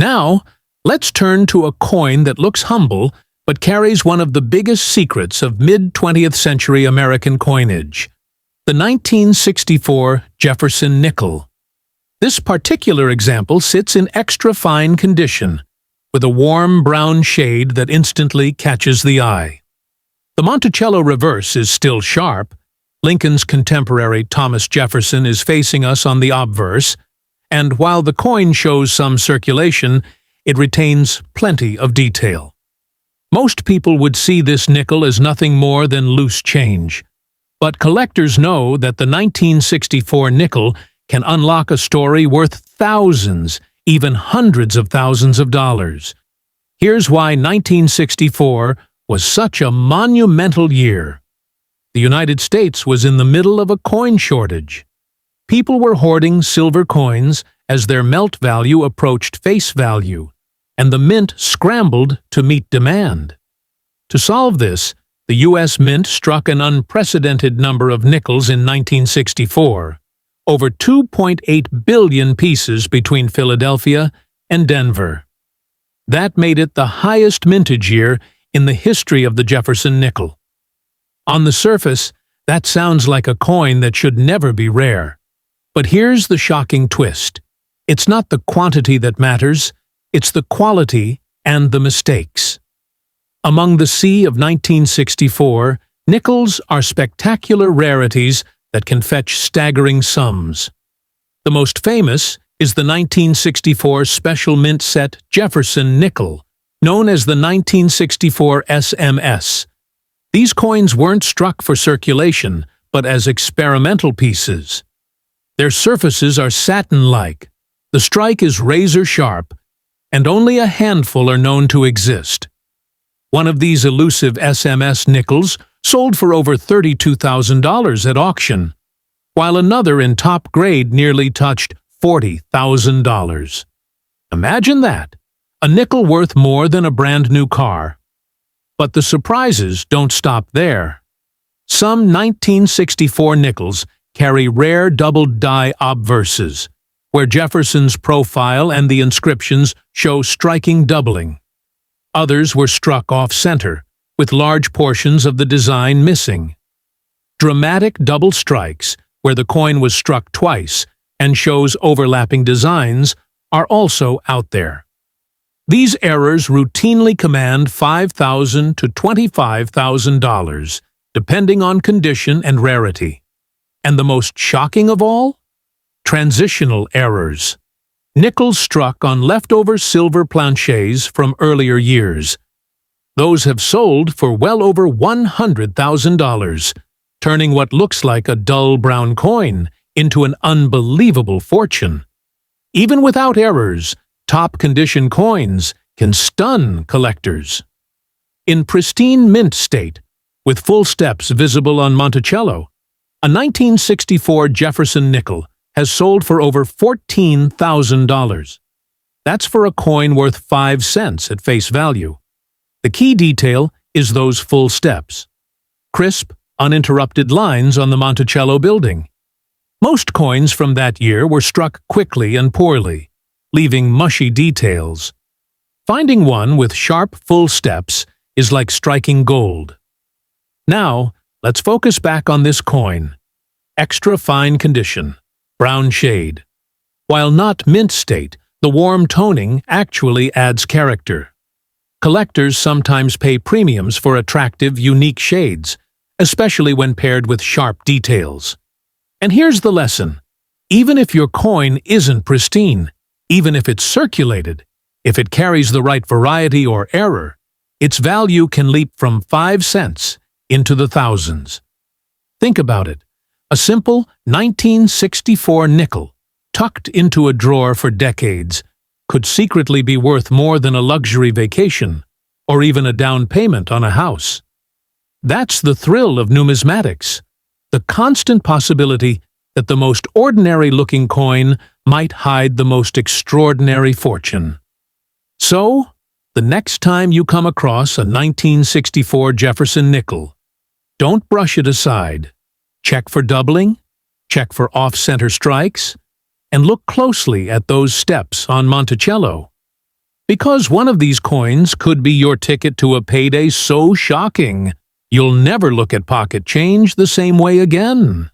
Now, let's turn to a coin that looks humble but carries one of the biggest secrets of mid-20th century American coinage, the 1964 Jefferson Nickel. This particular example sits in extra fine condition, with a warm brown shade that instantly catches the eye. The Monticello reverse is still sharp. Lincoln's contemporary Thomas Jefferson is facing us on the obverse, and while the coin shows some circulation, it retains plenty of detail. Most people would see this nickel as nothing more than loose change, but collectors know that the 1964 nickel can unlock a story worth thousands, even hundreds of thousands of dollars. Here's why 1964 was such a monumental year. The United States was in the middle of a coin shortage. People were hoarding silver coins as their melt value approached face value, and the mint scrambled to meet demand. To solve this, the U.S. Mint struck an unprecedented number of nickels in 1964, over 2.8 billion pieces between Philadelphia and Denver. That made it the highest mintage year in the history of the Jefferson nickel. On the surface, that sounds like a coin that should never be rare. But here's the shocking twist. It's not the quantity that matters, it's the quality and the mistakes. Among the sea of 1964, nickels are spectacular rarities that can fetch staggering sums. The most famous is the 1964 special mint set Jefferson Nickel, known as the 1964 SMS. These coins weren't struck for circulation, but as experimental pieces. Their surfaces are satin-like, the strike is razor-sharp, and only a handful are known to exist. One of these elusive SMS nickels sold for over $32,000 at auction, while another in top grade nearly touched $40,000. Imagine that, a nickel worth more than a brand new car. But the surprises don't stop there. Some 1964 nickels carry rare double-die obverses, where Jefferson's profile and the inscriptions show striking doubling. Others were struck off-center, with large portions of the design missing. Dramatic double strikes, where the coin was struck twice and shows overlapping designs, are also out there. These errors routinely command $5,000 to $25,000, depending on condition and rarity. And the most shocking of all? Transitional errors. Nickels struck on leftover silver planchets from earlier years. Those have sold for well over $100,000, turning what looks like a dull brown coin into an unbelievable fortune. Even without errors, top-condition coins can stun collectors. In pristine mint state, with full steps visible on Monticello, a 1964 Jefferson nickel has sold for over $14,000. That's for a coin worth 5 cents at face value. The key detail is those full steps. Crisp, uninterrupted lines on the Monticello building. Most coins from that year were struck quickly and poorly, leaving mushy details. Finding one with sharp full steps is like striking gold. Now, let's focus back on this coin. Extra fine condition, brown shade. While not mint state, the warm toning actually adds character. Collectors sometimes pay premiums for attractive, unique shades, especially when paired with sharp details. And here's the lesson. Even if your coin isn't pristine, even if it's circulated, if it carries the right variety or error, its value can leap from 5 cents into the thousands. Think about it. A simple 1964 nickel, tucked into a drawer for decades, could secretly be worth more than a luxury vacation, or even a down payment on a house. That's the thrill of numismatics, the constant possibility that the most ordinary-looking coin might hide the most extraordinary fortune. So, the next time you come across a 1964 Jefferson nickel, don't brush it aside. Check for doubling, check for off-center strikes, and look closely at those steps on Monticello. Because one of these coins could be your ticket to a payday so shocking, you'll never look at pocket change the same way again.